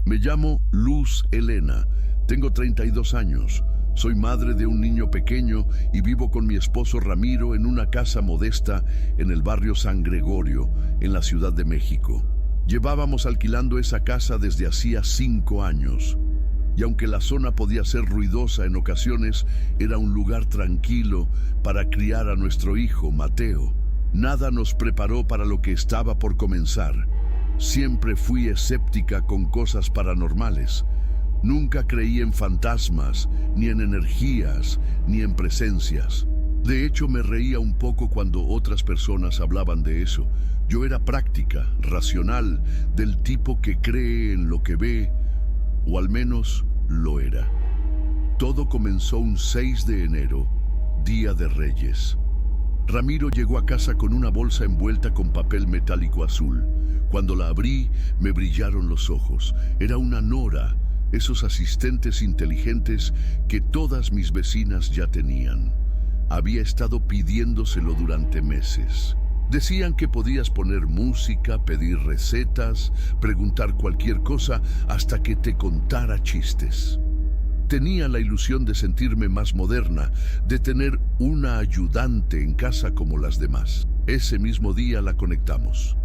Me llamo Luz Helena, tengo 32 años, soy madre de un niño pequeño y vivo con mi esposo Ramiro en una casa modesta en el barrio San Gregorio, en la Ciudad de México. Llevábamos alquilando esa casa desde hacía 5 años. Y aunque la zona podía ser ruidosa en ocasiones, era un lugar tranquilo para criar a nuestro hijo, Mateo. Nada nos preparó para lo que estaba por comenzar. Siempre fui escéptica con cosas paranormales. Nunca creí en fantasmas, ni en energías, ni en presencias. De hecho, me reía un poco cuando otras personas hablaban de eso. Yo era práctica, racional, del tipo que cree en lo que ve, o al menos lo era. Todo comenzó un 6 de enero, Día de Reyes. Ramiro llegó a casa con una bolsa envuelta con papel metálico azul. Cuando la abrí, me brillaron los ojos. Era una nora, esos asistentes inteligentes que todas mis vecinas ya tenían. Había estado pidiéndoselo durante meses. Decían que podías poner música, pedir recetas, preguntar cualquier cosa hasta que te contara chistes. Tenía la ilusión de sentirme más moderna, de tener una ayudante en casa como las demás. Ese mismo día la conectamos.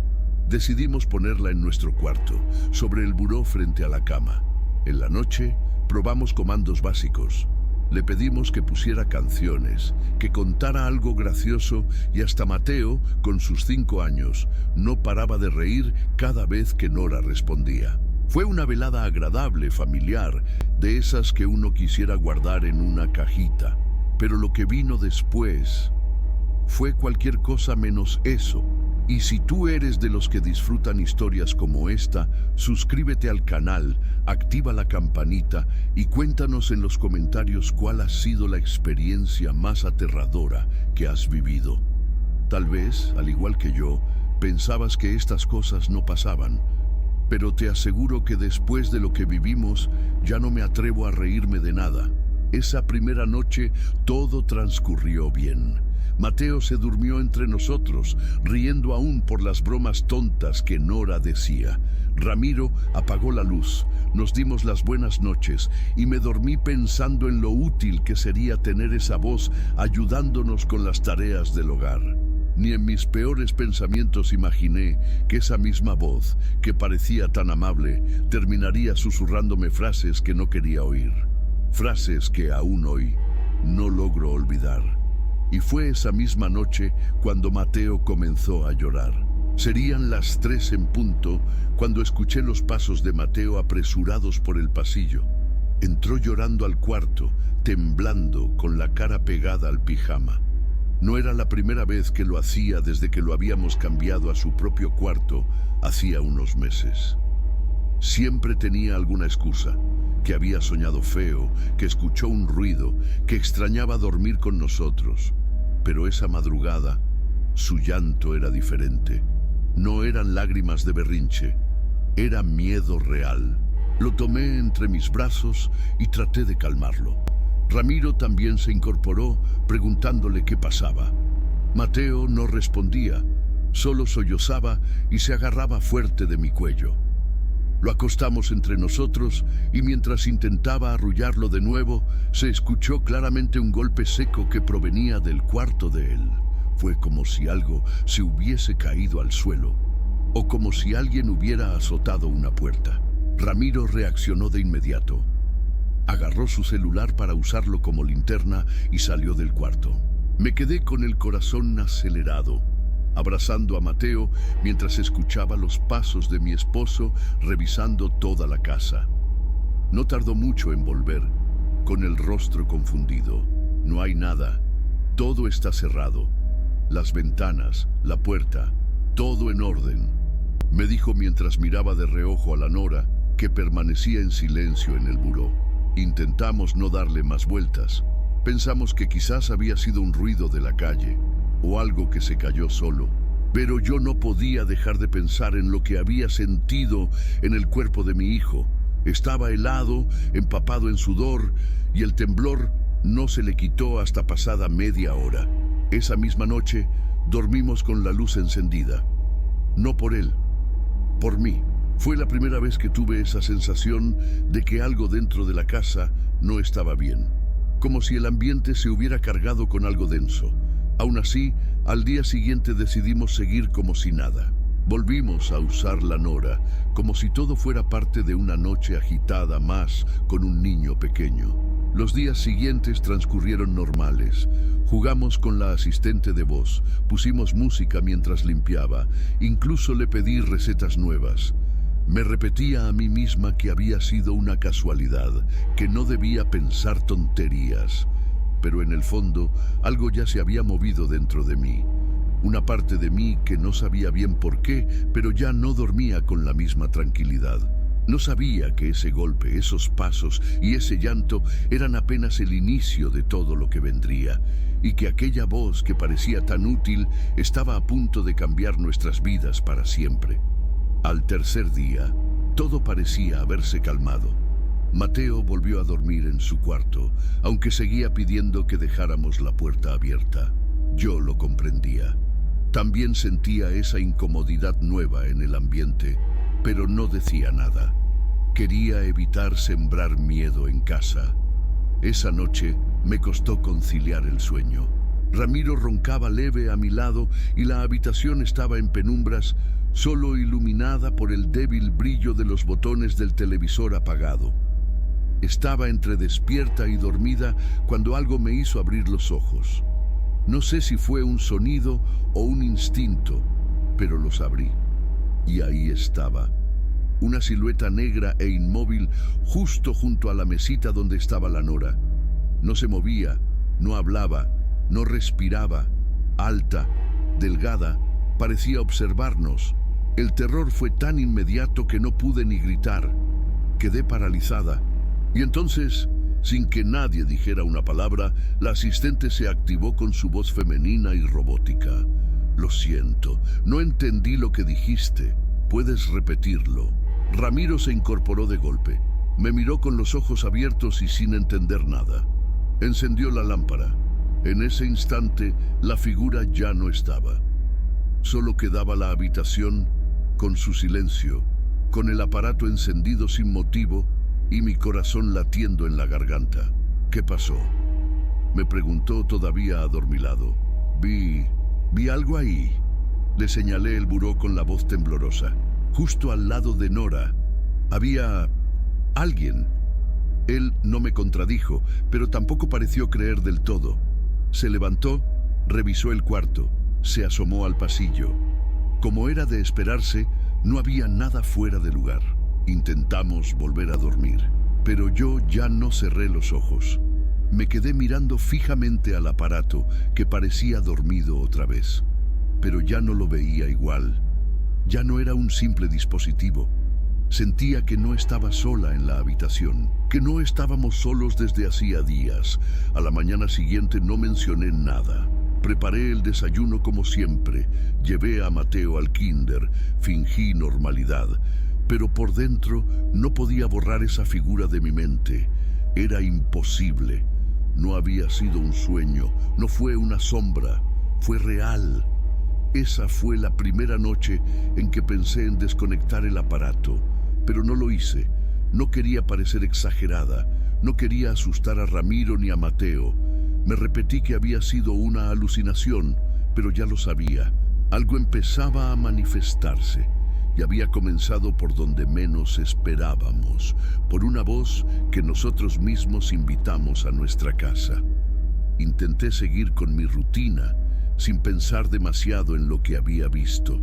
Decidimos ponerla en nuestro cuarto, sobre el buró frente a la cama. En la noche, probamos comandos básicos. Le pedimos que pusiera canciones, que contara algo gracioso y hasta Mateo, con sus 5 años, no paraba de reír cada vez que Nora respondía. Fue una velada agradable, familiar, de esas que uno quisiera guardar en una cajita. Pero lo que vino después fue cualquier cosa menos eso. Y si tú eres de los que disfrutan historias como esta, suscríbete al canal, activa la campanita y cuéntanos en los comentarios cuál ha sido la experiencia más aterradora que has vivido. Tal vez, al igual que yo, pensabas que estas cosas no pasaban, pero te aseguro que después de lo que vivimos, ya no me atrevo a reírme de nada. Esa primera noche todo transcurrió bien. Mateo se durmió entre nosotros, riendo aún por las bromas tontas que Nora decía. Ramiro apagó la luz, nos dimos las buenas noches y me dormí pensando en lo útil que sería tener esa voz ayudándonos con las tareas del hogar. Ni en mis peores pensamientos imaginé que esa misma voz, que parecía tan amable, terminaría susurrándome frases que no quería oír. Frases que aún hoy no logro olvidar. Y fue esa misma noche cuando Mateo comenzó a llorar. Serían las 3 en punto cuando escuché los pasos de Mateo apresurados por el pasillo. Entró llorando al cuarto, temblando, con la cara pegada al pijama. No era la primera vez que lo hacía desde que lo habíamos cambiado a su propio cuarto hacía unos meses. Siempre tenía alguna excusa, que había soñado feo, que escuchó un ruido, que extrañaba dormir con nosotros. Pero esa madrugada, su llanto era diferente. No eran lágrimas de berrinche, era miedo real. Lo tomé entre mis brazos y traté de calmarlo. Ramiro también se incorporó, preguntándole qué pasaba. Mateo no respondía, solo sollozaba y se agarraba fuerte de mi cuello. Lo acostamos entre nosotros y mientras intentaba arrullarlo de nuevo, se escuchó claramente un golpe seco que provenía del cuarto de él. Fue como si algo se hubiese caído al suelo, o como si alguien hubiera azotado una puerta. Ramiro reaccionó de inmediato. Agarró su celular para usarlo como linterna y salió del cuarto. Me quedé con el corazón acelerado, abrazando a Mateo mientras escuchaba los pasos de mi esposo revisando toda la casa. No tardó mucho en volver, con el rostro confundido. No hay nada, todo está cerrado. Las ventanas, la puerta, todo en orden, me dijo mientras miraba de reojo a la nora, que permanecía en silencio en el buró. Intentamos no darle más vueltas. Pensamos que quizás había sido un ruido de la calle, o algo que se cayó solo. Pero yo no podía dejar de pensar en lo que había sentido en el cuerpo de mi hijo. Estaba helado, empapado en sudor, y el temblor no se le quitó hasta pasada media hora. Esa misma noche dormimos con la luz encendida. No por él, por mí. Fue la primera vez que tuve esa sensación de que algo dentro de la casa no estaba bien, como si el ambiente se hubiera cargado con algo denso. Aún así, al día siguiente decidimos seguir como si nada. Volvimos a usar la nora, como si todo fuera parte de una noche agitada más con un niño pequeño. Los días siguientes transcurrieron normales. Jugamos con la asistente de voz, pusimos música mientras limpiaba, incluso le pedí recetas nuevas. Me repetía a mí misma que había sido una casualidad, que no debía pensar tonterías. Pero en el fondo, algo ya se había movido dentro de mí. Una parte de mí que no sabía bien por qué, pero ya no dormía con la misma tranquilidad. No sabía que ese golpe, esos pasos y ese llanto eran apenas el inicio de todo lo que vendría, y que aquella voz que parecía tan útil estaba a punto de cambiar nuestras vidas para siempre. Al tercer día, todo parecía haberse calmado. Mateo volvió a dormir en su cuarto, aunque seguía pidiendo que dejáramos la puerta abierta. Yo lo comprendía. También sentía esa incomodidad nueva en el ambiente, pero no decía nada. Quería evitar sembrar miedo en casa. Esa noche me costó conciliar el sueño. Ramiro roncaba leve a mi lado y la habitación estaba en penumbras, solo iluminada por el débil brillo de los botones del televisor apagado. Estaba entre despierta y dormida cuando algo me hizo abrir los ojos. No sé si fue un sonido o un instinto, pero los abrí. Y ahí estaba, una silueta negra e inmóvil justo junto a la mesita donde estaba la nora. No se movía, no hablaba, no respiraba. Alta, delgada, parecía observarnos. El terror fue tan inmediato que no pude ni gritar. Quedé paralizada. Y entonces, sin que nadie dijera una palabra, la asistente se activó con su voz femenina y robótica. Lo siento, no entendí lo que dijiste. ¿Puedes repetirlo? Ramiro se incorporó de golpe. Me miró con los ojos abiertos y sin entender nada. Encendió la lámpara. En ese instante, la figura ya no estaba. Solo quedaba la habitación con su silencio, con el aparato encendido sin motivo y mi corazón latiendo en la garganta. ¿Qué pasó?, me preguntó todavía adormilado. Vi algo ahí. Le señalé el buró con la voz temblorosa. Justo al lado de Nora había alguien. Él no me contradijo, pero tampoco pareció creer del todo. Se levantó, revisó el cuarto, se asomó al pasillo. Como era de esperarse, no había nada fuera de lugar. Intentamos volver a dormir, pero yo ya no cerré los ojos. Me quedé mirando fijamente al aparato, que parecía dormido otra vez. Pero ya no lo veía igual. Ya no era un simple dispositivo. Sentía que no estaba sola en la habitación, que no estábamos solos desde hacía días. A la mañana siguiente no mencioné nada. Preparé el desayuno como siempre, llevé a Mateo al kinder, fingí normalidad, pero por dentro no podía borrar esa figura de mi mente. Era imposible. No había sido un sueño, no fue una sombra, fue real. Esa fue la primera noche en que pensé en desconectar el aparato, pero no lo hice. No quería parecer exagerada, no quería asustar a Ramiro ni a Mateo. Me repetí que había sido una alucinación, pero ya lo sabía. Algo empezaba a manifestarse y había comenzado por donde menos esperábamos, por una voz que nosotros mismos invitamos a nuestra casa. Intenté seguir con mi rutina, sin pensar demasiado en lo que había visto.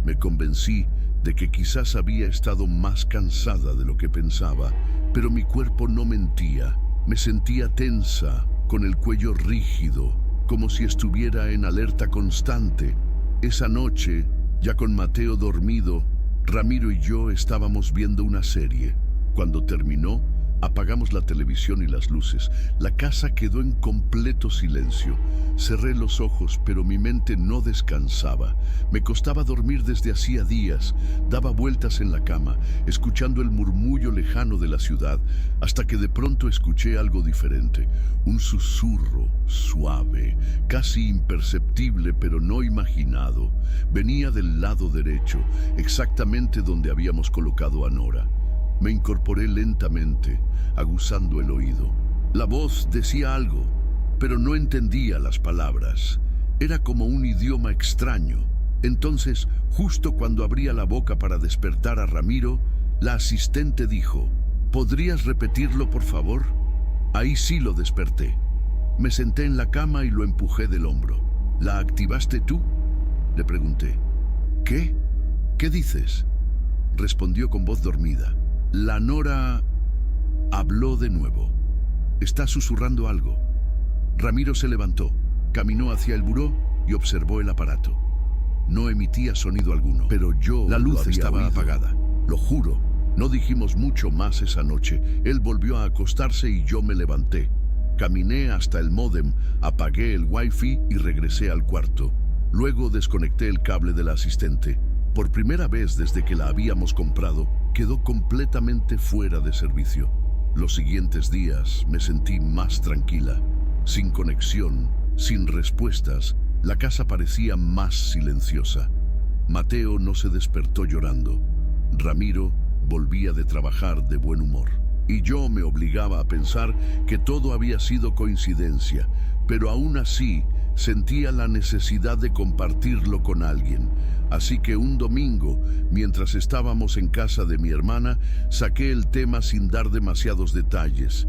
Me convencí de que quizás había estado más cansada de lo que pensaba, pero mi cuerpo no mentía. Me sentía tensa, con el cuello rígido, como si estuviera en alerta constante. Esa noche, ya con Mateo dormido, Ramiro y yo estábamos viendo una serie. Cuando terminó, Apagamos la televisión y las luces. La casa quedó en completo silencio. Cerré los ojos, pero mi mente no descansaba. Me costaba dormir desde hacía días. Daba vueltas en la cama, escuchando el murmullo lejano de la ciudad, hasta que de pronto escuché algo diferente. Un susurro suave, casi imperceptible, pero no imaginado. Venía del lado derecho, exactamente donde habíamos colocado a Nora. Me incorporé lentamente, aguzando el oído. La voz decía algo, pero no entendía las palabras. Era como un idioma extraño. Entonces, justo cuando abría la boca para despertar a Ramiro, la asistente dijo: ¿podrías repetirlo, por favor? Ahí sí lo desperté. Me senté en la cama y lo empujé del hombro. ¿La activaste tú?, le pregunté. ¿Qué? ¿Qué dices?, respondió con voz dormida. La Nora habló de nuevo. Está susurrando algo. Ramiro se levantó, caminó hacia el buró y observó el aparato. No emitía sonido alguno, pero la luz estaba apagada. Lo juro, no dijimos mucho más esa noche. Él volvió a acostarse y yo me levanté. Caminé hasta el módem, apagué el wifi y regresé al cuarto. Luego desconecté el cable de la asistente. Por primera vez desde que la habíamos comprado, quedó completamente fuera de servicio. Los siguientes días me sentí más tranquila. Sin conexión, sin respuestas, la casa parecía más silenciosa. Mateo no se despertó llorando. Ramiro volvía de trabajar de buen humor. Y yo me obligaba a pensar que todo había sido coincidencia, pero aún así sentía la necesidad de compartirlo con alguien. Así que un domingo, mientras estábamos en casa de mi hermana, saqué el tema sin dar demasiados detalles.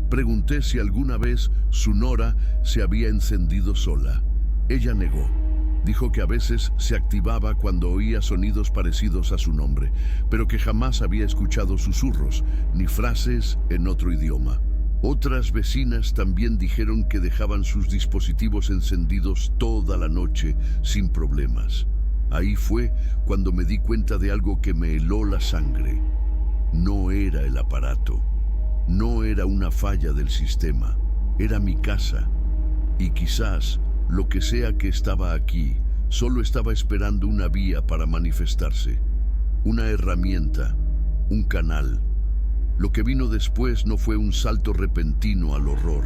Pregunté si alguna vez su Nora se había encendido sola. Ella negó. Dijo que a veces se activaba cuando oía sonidos parecidos a su nombre, pero que jamás había escuchado susurros ni frases en otro idioma. Otras vecinas también dijeron que dejaban sus dispositivos encendidos toda la noche sin problemas. Ahí fue cuando me di cuenta de algo que me heló la sangre. No era el aparato, no era una falla del sistema, era mi casa. Y quizás lo que sea que estaba aquí solo estaba esperando una vía para manifestarse, una herramienta, un canal. Lo que vino después no fue un salto repentino al horror,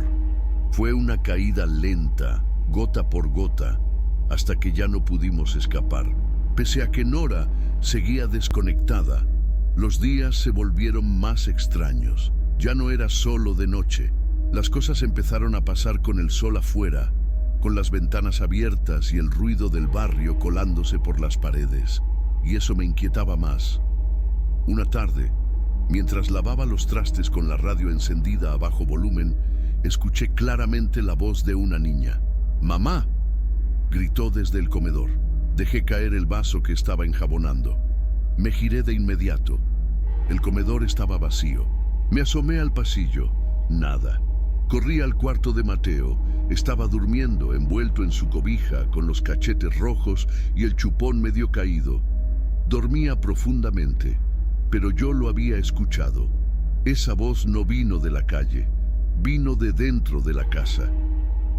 fue una caída lenta, gota por gota, hasta que ya no pudimos escapar. Pese a que Nora seguía desconectada, los días se volvieron más extraños. Ya no era solo de noche. Las cosas empezaron a pasar con el sol afuera, con las ventanas abiertas y el ruido del barrio colándose por las paredes. Y eso me inquietaba más. Una tarde, mientras lavaba los trastes con la radio encendida a bajo volumen, escuché claramente la voz de una niña. «¡Mamá!», gritó desde el comedor. Dejé caer el vaso que estaba enjabonando. Me giré de inmediato. El comedor estaba vacío. Me asomé al pasillo. Nada. Corrí al cuarto de Mateo. Estaba durmiendo, envuelto en su cobija, con los cachetes rojos y el chupón medio caído. Dormía profundamente, pero yo lo había escuchado. Esa voz no vino de la calle, vino de dentro de la casa.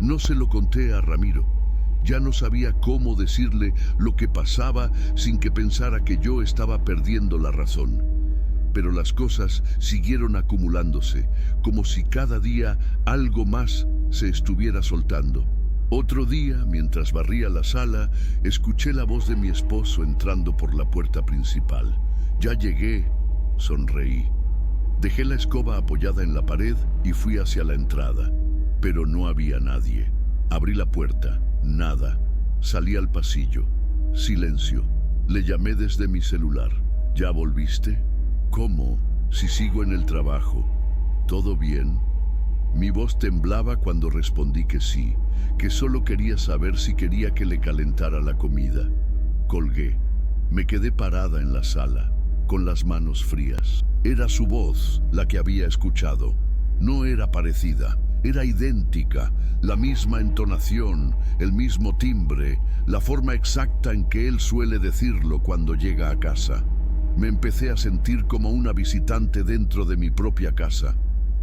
No se lo conté a Ramiro. Ya no sabía cómo decirle lo que pasaba sin que pensara que yo estaba perdiendo la razón. Pero las cosas siguieron acumulándose, como si cada día algo más se estuviera soltando. Otro día, mientras barría la sala, escuché la voz de mi esposo entrando por la puerta principal. «Ya llegué», sonreí. Dejé la escoba apoyada en la pared y fui hacia la entrada. Pero no había nadie. Abrí la puerta. Nada. Salí al pasillo. Silencio. Le llamé desde mi celular. «¿Ya volviste?». «¿Cómo? Si sigo en el trabajo». «¿Todo bien?». Mi voz temblaba cuando respondí que sí, que solo quería saber si quería que le calentara la comida. Colgué. Me quedé parada en la sala, con las manos frías. Era su voz la que había escuchado. No era parecida, era idéntica, la misma entonación, el mismo timbre, la forma exacta en que él suele decirlo cuando llega a casa. Me empecé a sentir como una visitante dentro de mi propia casa.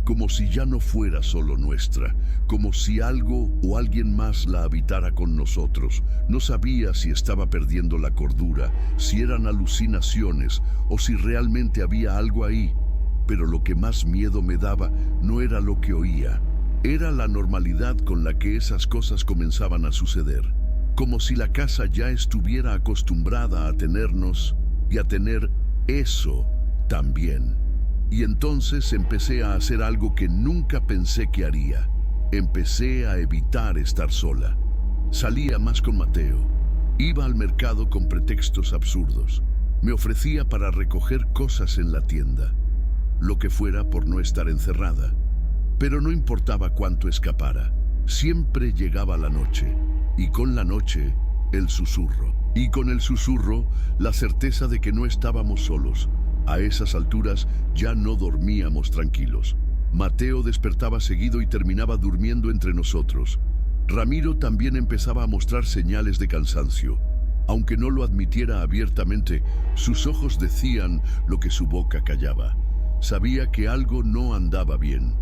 como si ya no fuera solo nuestra, como si algo o alguien más la habitara con nosotros. No sabía si estaba perdiendo la cordura, si eran alucinaciones o si realmente había algo ahí. Pero lo que más miedo me daba no era lo que oía, era la normalidad con la que esas cosas comenzaban a suceder, como si la casa ya estuviera acostumbrada a tenernos y a tener eso también. Y entonces empecé a hacer algo que nunca pensé que haría. Empecé a evitar estar sola. Salía más con Mateo. Iba al mercado con pretextos absurdos. Me ofrecía para recoger cosas en la tienda, lo que fuera por no estar encerrada. Pero no importaba cuánto escapara, siempre llegaba la noche, y con la noche, el susurro. Y con el susurro, la certeza de que no estábamos solos. A esas alturas ya no dormíamos tranquilos. Mateo despertaba seguido y terminaba durmiendo entre nosotros. Ramiro también empezaba a mostrar señales de cansancio. Aunque no lo admitiera abiertamente, sus ojos decían lo que su boca callaba. Sabía que algo no andaba bien.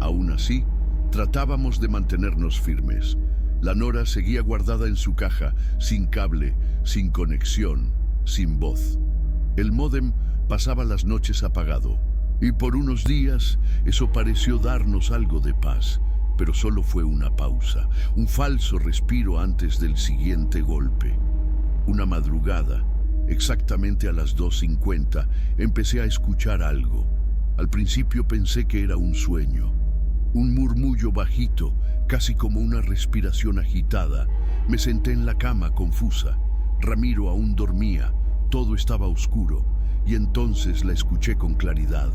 Aún así, tratábamos de mantenernos firmes. La Nora seguía guardada en su caja, sin cable, sin conexión, sin voz. El módem pasaba las noches apagado, y por unos días eso pareció darnos algo de paz, pero solo fue una pausa, un falso respiro antes del siguiente golpe. Una madrugada, exactamente a las 2:50, empecé a escuchar algo. Al principio pensé que era un sueño, un murmullo bajito, casi como una respiración agitada. Me senté en la cama confusa. Ramiro aún dormía, todo estaba oscuro. Y entonces la escuché con claridad,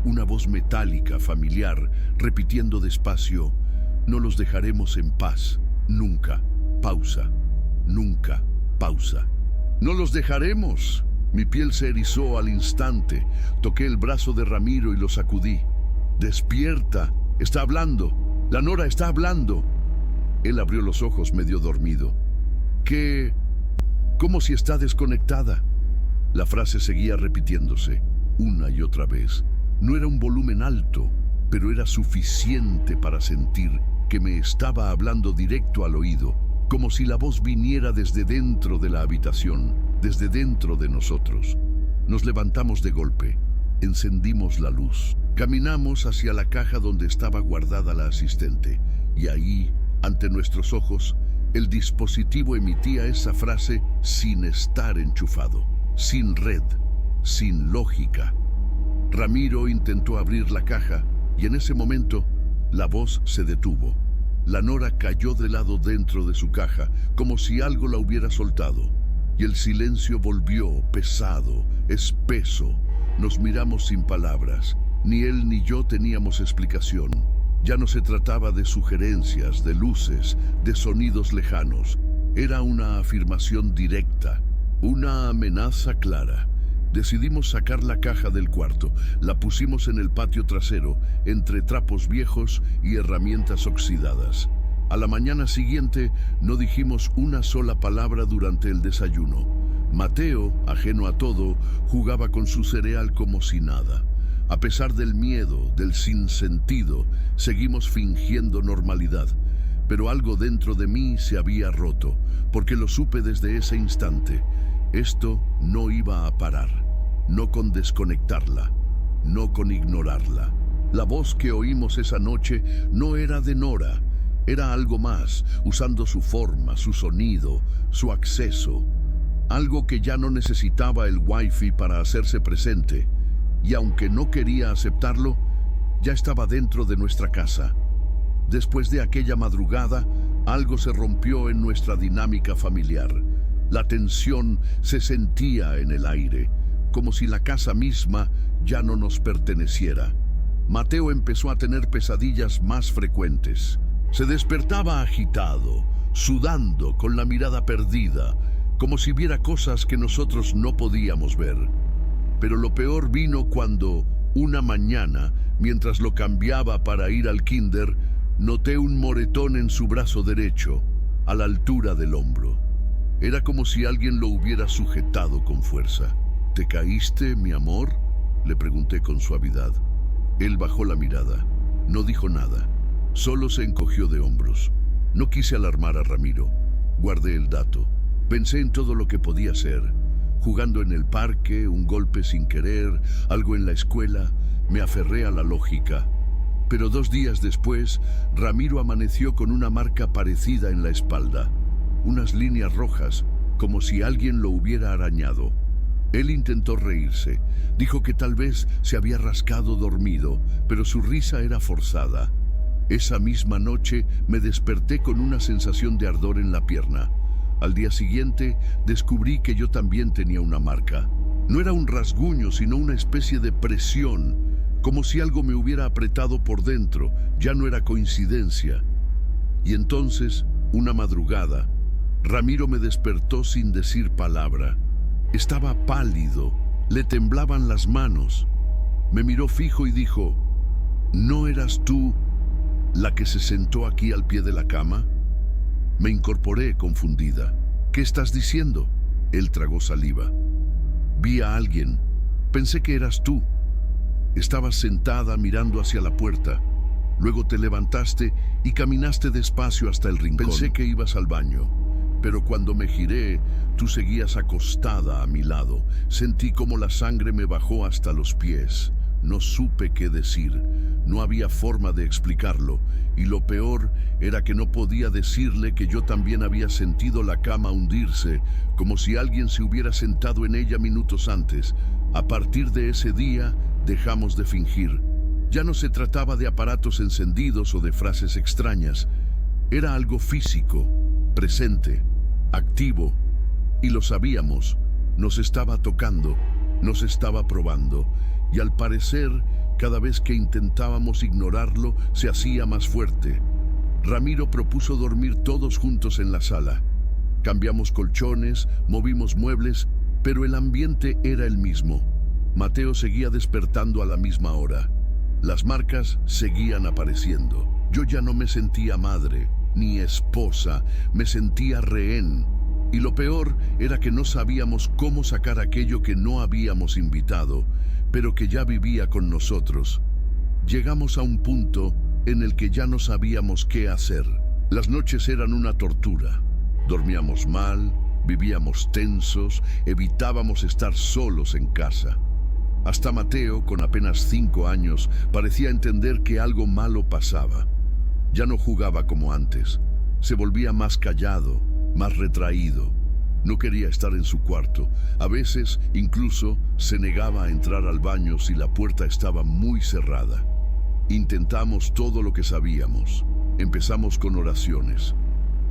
una voz metálica, familiar, repitiendo despacio: no los dejaremos en paz, nunca, pausa, nunca, pausa. ¡No los dejaremos! Mi piel se erizó al instante, toqué el brazo de Ramiro y lo sacudí. ¡Despierta! ¡Está hablando! ¡La Nora está hablando! Él abrió los ojos medio dormido. ¿Qué? ¿Cómo si está desconectada? La frase seguía repitiéndose, una y otra vez. No era un volumen alto, pero era suficiente para sentir que me estaba hablando directo al oído, como si la voz viniera desde dentro de la habitación, desde dentro de nosotros. Nos levantamos de golpe, encendimos la luz, caminamos hacia la caja donde estaba guardada la asistente, y ahí, ante nuestros ojos, el dispositivo emitía esa frase sin estar enchufado. Sin red, sin lógica. Ramiro intentó abrir la caja y en ese momento la voz se detuvo. La Nora cayó de lado dentro de su caja, como si algo la hubiera soltado. Y el silencio volvió pesado, espeso. Nos miramos sin palabras. Ni él ni yo teníamos explicación. Ya no se trataba de sugerencias, de luces, de sonidos lejanos. Era una afirmación directa. Una amenaza clara. Decidimos sacar la caja del cuarto. La pusimos en el patio trasero, entre trapos viejos y herramientas oxidadas. A la mañana siguiente no dijimos una sola palabra durante el desayuno. Mateo, ajeno a todo, jugaba con su cereal como si nada. A pesar del miedo, del sinsentido, seguimos fingiendo normalidad. Pero algo dentro de mí se había roto, porque lo supe desde ese instante. Esto no iba a parar, no con desconectarla, no con ignorarla. La voz que oímos esa noche no era de Nora, era algo más, usando su forma, su sonido, su acceso. Algo que ya no necesitaba el wifi para hacerse presente. Y aunque no quería aceptarlo, ya estaba dentro de nuestra casa. Después de aquella madrugada, algo se rompió en nuestra dinámica familiar. La tensión se sentía en el aire, como si la casa misma ya no nos perteneciera. Mateo empezó a tener pesadillas más frecuentes. Se despertaba agitado, sudando, con la mirada perdida, como si viera cosas que nosotros no podíamos ver. Pero lo peor vino cuando, una mañana, mientras lo cambiaba para ir al kinder, noté un moretón en su brazo derecho, a la altura del hombro. Era como si alguien lo hubiera sujetado con fuerza. ¿Te caíste, mi amor?, le pregunté con suavidad. Él bajó la mirada. No dijo nada, solo se encogió de hombros. No quise alarmar a Ramiro. Guardé el dato. Pensé en todo lo que podía ser. Jugando en el parque, un golpe sin querer, algo en la escuela. Me aferré a la lógica. Pero 2 días después, Ramiro amaneció con una marca parecida en la espalda. Unas líneas rojas, como si alguien lo hubiera arañado. Él intentó reírse. Dijo que tal vez se había rascado dormido, pero su risa era forzada. Esa misma noche me desperté con una sensación de ardor en la pierna. Al día siguiente descubrí que yo también tenía una marca. No era un rasguño, sino una especie de presión, como si algo me hubiera apretado por dentro. Ya no era coincidencia. Y entonces, una madrugada, Ramiro me despertó sin decir palabra. Estaba pálido, le temblaban las manos. Me miró fijo y dijo: ¿No eras tú la que se sentó aquí al pie de la cama? Me incorporé confundida. ¿Qué estás diciendo? Él tragó saliva. Vi a alguien. Pensé que eras tú. Estabas sentada mirando hacia la puerta. Luego te levantaste y caminaste despacio hasta el rincón. Pensé que ibas al baño, pero cuando me giré, tú seguías acostada a mi lado. Sentí como la sangre me bajó hasta los pies. No supe qué decir. No había forma de explicarlo. Y lo peor era que no podía decirle que yo también había sentido la cama hundirse, como si alguien se hubiera sentado en ella minutos antes. A partir de ese día, dejamos de fingir. Ya no se trataba de aparatos encendidos o de frases extrañas. Era algo físico, presente, activo. Y lo sabíamos. Nos estaba tocando, nos estaba probando. Y al parecer, cada vez que intentábamos ignorarlo, se hacía más fuerte. Ramiro propuso dormir todos juntos en la sala. Cambiamos colchones, movimos muebles, pero el ambiente era el mismo. Mateo seguía despertando a la misma hora. Las marcas seguían apareciendo. Yo ya no me sentía madre, ni esposa, me sentía rehén. Y lo peor era que no sabíamos cómo sacar aquello que no habíamos invitado, pero que ya vivía con nosotros. Llegamos a un punto en el que ya no sabíamos qué hacer. Las noches eran una tortura. Dormíamos mal, vivíamos tensos, evitábamos estar solos en casa. Hasta Mateo, con apenas 5 años, parecía entender que algo malo pasaba. Ya no jugaba como antes. Se volvía más callado, más retraído. No quería estar en su cuarto. A veces, incluso, se negaba a entrar al baño si la puerta estaba muy cerrada. Intentamos todo lo que sabíamos. Empezamos con oraciones.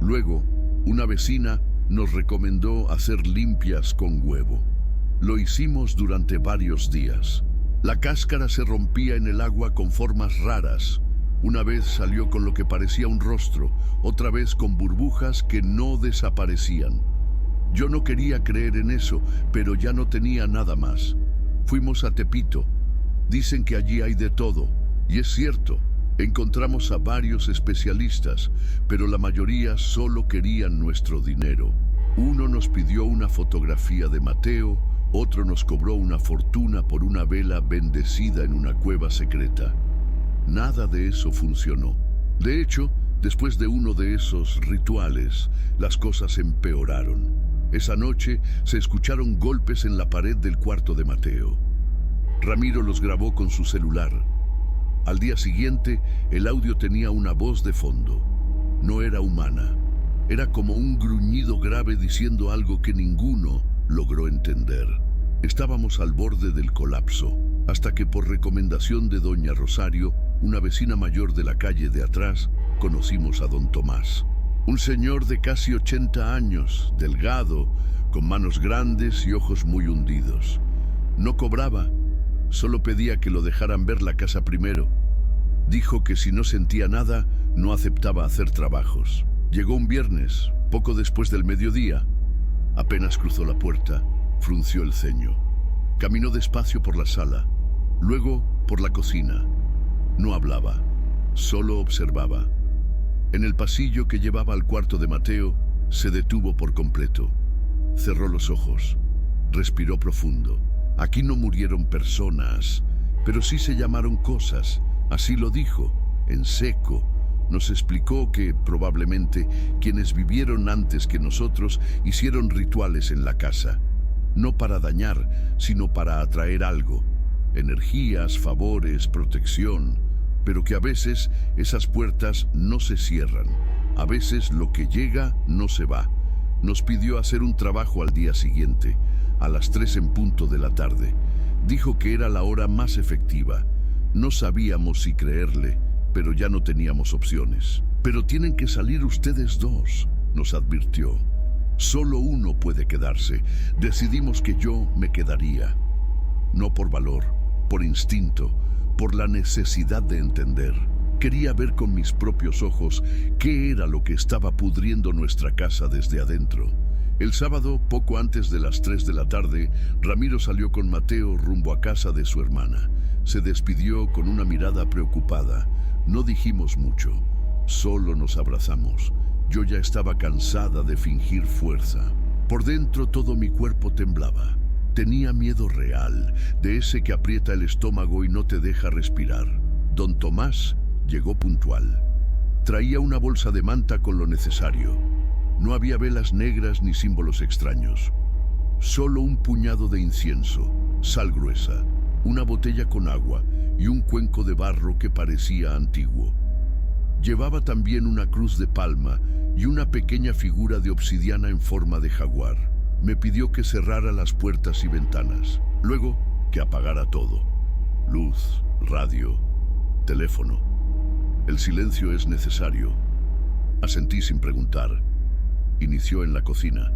Luego, una vecina nos recomendó hacer limpias con huevo. Lo hicimos durante varios días. La cáscara se rompía en el agua con formas raras. Una vez salió con lo que parecía un rostro, otra vez con burbujas que no desaparecían. Yo no quería creer en eso, pero ya no tenía nada más. Fuimos a Tepito. Dicen que allí hay de todo, y es cierto. Encontramos a varios especialistas, pero la mayoría solo querían nuestro dinero. Uno nos pidió una fotografía de Mateo, otro nos cobró una fortuna por una vela bendecida en una cueva secreta. Nada de eso funcionó. De hecho, después de uno de esos rituales, las cosas empeoraron. Esa noche se escucharon golpes en la pared del cuarto de Mateo. Ramiro los grabó con su celular. Al día siguiente, el audio tenía una voz de fondo. No era humana. Era como un gruñido grave diciendo algo que ninguno logró entender. Estábamos al borde del colapso, hasta que por recomendación de doña Rosario, una vecina mayor de la calle de atrás, conocimos a don Tomás. Un señor de casi 80 años, delgado, con manos grandes y ojos muy hundidos. No cobraba, solo pedía que lo dejaran ver la casa primero. Dijo que si no sentía nada, no aceptaba hacer trabajos. Llegó un viernes, poco después del mediodía. Apenas cruzó la puerta, frunció el ceño. Caminó despacio por la sala, luego por la cocina. No hablaba, solo observaba. En el pasillo que llevaba al cuarto de Mateo, se detuvo por completo. Cerró los ojos, respiró profundo. Aquí no murieron personas, pero sí se llamaron cosas, así lo dijo. en seco. Nos explicó que probablemente quienes vivieron antes que nosotros hicieron rituales en la casa, no para dañar, sino para atraer algo, energías, favores, protección, pero que a veces esas puertas no se cierran, a veces lo que llega no se va. Nos pidió hacer un trabajo al día siguiente, a las 3 en punto de la tarde. Dijo que era la hora más efectiva. No sabíamos si creerle, pero ya no teníamos opciones. Pero tienen que salir ustedes dos, nos advirtió. Solo uno puede quedarse. Decidimos que yo me quedaría. No por valor, por instinto, por la necesidad de entender. Quería ver con mis propios ojos qué era lo que estaba pudriendo nuestra casa desde adentro. El sábado, poco antes de las 3 de la tarde, Ramiro salió con Mateo rumbo a casa de su hermana. Se despidió con una mirada preocupada. No dijimos mucho, solo nos abrazamos. Yo ya estaba cansada de fingir fuerza. Por dentro todo mi cuerpo temblaba. Tenía miedo real, de ese que aprieta el estómago y no te deja respirar. Don Tomás llegó puntual. Traía una bolsa de manta con lo necesario. No había velas negras ni símbolos extraños. Solo un puñado de incienso, sal gruesa, una botella con agua y un cuenco de barro que parecía antiguo. Llevaba también una cruz de palma y una pequeña figura de obsidiana en forma de jaguar. Me pidió que cerrara las puertas y ventanas, luego que apagara todo. Luz, radio, teléfono. El silencio es necesario. Asentí sin preguntar. Inició en la cocina.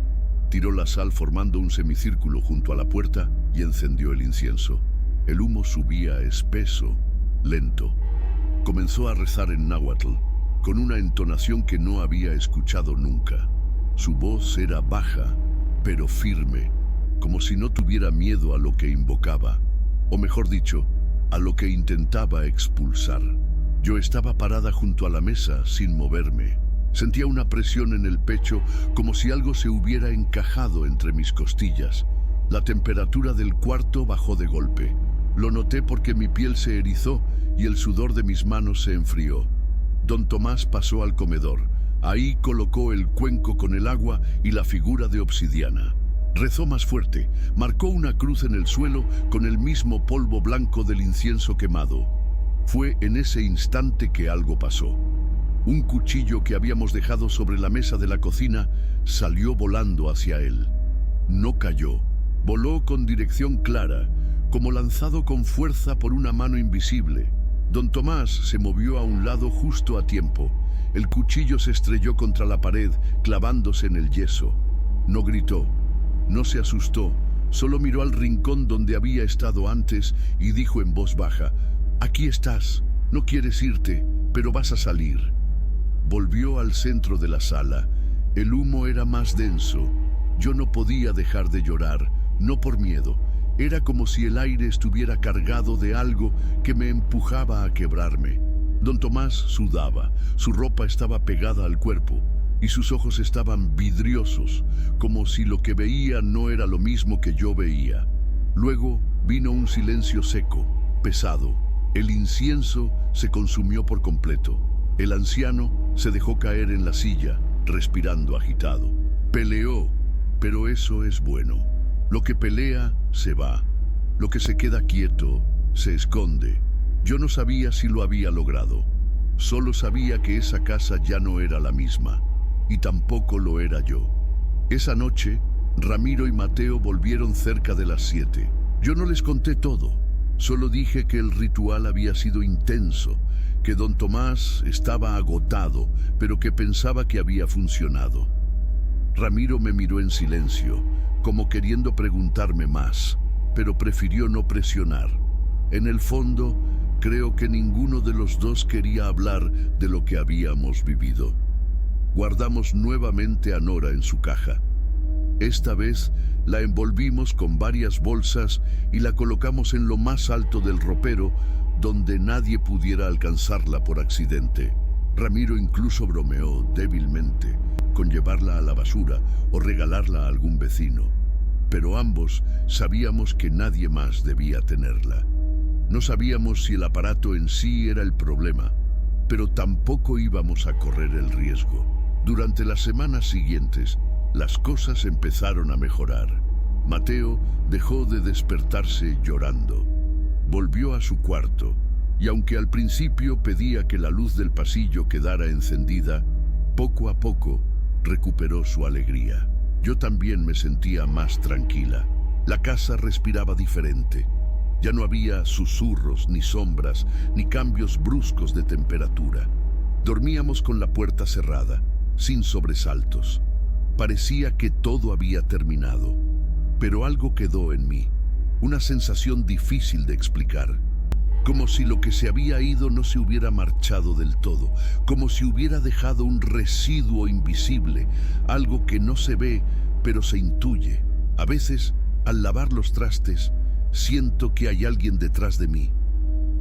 Tiró la sal formando un semicírculo junto a la puerta y encendió el incienso. El humo subía espeso, lento. Comenzó a rezar en náhuatl, con una entonación que no había escuchado nunca. Su voz era baja, pero firme, como si no tuviera miedo a lo que invocaba, o mejor dicho, a lo que intentaba expulsar. Yo estaba parada junto a la mesa, sin moverme. Sentía una presión en el pecho, como si algo se hubiera encajado entre mis costillas. La temperatura del cuarto bajó de golpe. Lo noté porque mi piel se erizó y el sudor de mis manos se enfrió. Don Tomás pasó al comedor. Ahí colocó el cuenco con el agua y la figura de obsidiana. Rezó más fuerte, marcó una cruz en el suelo con el mismo polvo blanco del incienso quemado. Fue en ese instante que algo pasó. Un cuchillo que habíamos dejado sobre la mesa de la cocina salió volando hacia él. No cayó, voló con dirección clara, como lanzado con fuerza por una mano invisible. Don Tomás se movió a un lado justo a tiempo. El cuchillo se estrelló contra la pared, clavándose en el yeso. No gritó, no se asustó, solo miró al rincón donde había estado antes y dijo en voz baja: «Aquí estás, no quieres irte, pero vas a salir». Volvió al centro de la sala. El humo era más denso. Yo no podía dejar de llorar, no por miedo. Era como si el aire estuviera cargado de algo que me empujaba a quebrarme. Don Tomás sudaba, su ropa estaba pegada al cuerpo y sus ojos estaban vidriosos, como si lo que veía no era lo mismo que yo veía. Luego vino un silencio seco, pesado. El incienso se consumió por completo. El anciano se dejó caer en la silla, respirando agitado. Peleó, pero eso es bueno. Lo que pelea, se va. Lo que se queda quieto, se esconde. Yo no sabía si lo había logrado. Solo sabía que esa casa ya no era la misma. Y tampoco lo era yo. Esa noche, Ramiro y Mateo volvieron cerca de las 7. Yo no les conté todo. Solo dije que el ritual había sido intenso, que don Tomás estaba agotado, pero que pensaba que había funcionado. Ramiro me miró en silencio, como queriendo preguntarme más, pero prefirió no presionar. En el fondo, creo que ninguno de los dos quería hablar de lo que habíamos vivido. Guardamos nuevamente a Nora en su caja. Esta vez la envolvimos con varias bolsas y la colocamos en lo más alto del ropero, donde nadie pudiera alcanzarla por accidente. Ramiro incluso bromeó débilmente con llevarla a la basura o regalarla a algún vecino. Pero ambos sabíamos que nadie más debía tenerla. No sabíamos si el aparato en sí era el problema. pero tampoco íbamos a correr el riesgo. Durante las semanas siguientes, las cosas empezaron a mejorar. Mateo dejó de despertarse llorando. Volvió a su cuarto, y aunque al principio pedía que la luz del pasillo quedara encendida, poco a poco recuperó su alegría. Yo también me sentía más tranquila. La casa respiraba diferente. Ya no había susurros, ni sombras, ni cambios bruscos de temperatura. Dormíamos con la puerta cerrada, sin sobresaltos. Parecía que todo había terminado, pero algo quedó en mí, una sensación difícil de explicar. Como si lo que se había ido no se hubiera marchado del todo, como si hubiera dejado un residuo invisible, algo que no se ve, pero se intuye. A veces, al lavar los trastes, siento que hay alguien detrás de mí.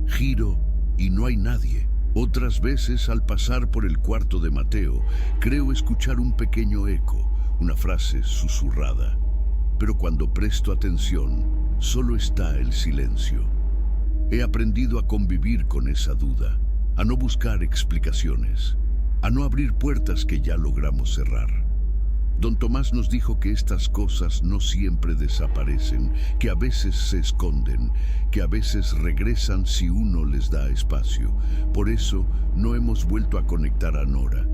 Giro y no hay nadie. Otras veces, al pasar por el cuarto de Mateo, creo escuchar un pequeño eco, una frase susurrada. Pero cuando presto atención, solo está el silencio. He aprendido a convivir con esa duda, a no buscar explicaciones, a no abrir puertas que ya logramos cerrar. Don Tomás nos dijo que estas cosas no siempre desaparecen, que a veces se esconden, que a veces regresan si uno les da espacio. Por eso no hemos vuelto a conectar a Nora,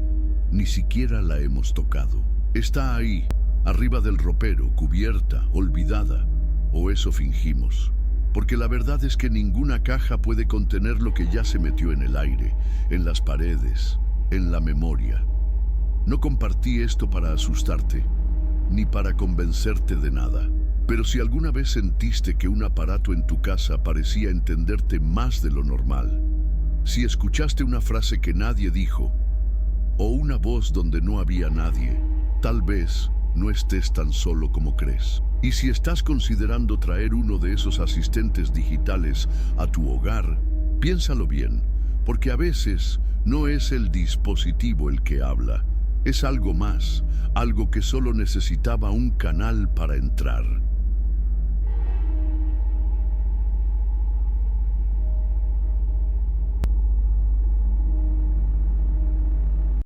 ni siquiera la hemos tocado. Está ahí, arriba del ropero, cubierta, olvidada, o eso fingimos. Porque la verdad es que ninguna caja puede contener lo que ya se metió en el aire, en las paredes, en la memoria. No compartí esto para asustarte, ni para convencerte de nada. Pero si alguna vez sentiste que un aparato en tu casa parecía entenderte más de lo normal, si escuchaste una frase que nadie dijo, o una voz donde no había nadie, tal vez no estés tan solo como crees. Y si estás considerando traer uno de esos asistentes digitales a tu hogar, piénsalo bien, porque a veces no es el dispositivo el que habla, es algo más, algo que solo necesitaba un canal para entrar.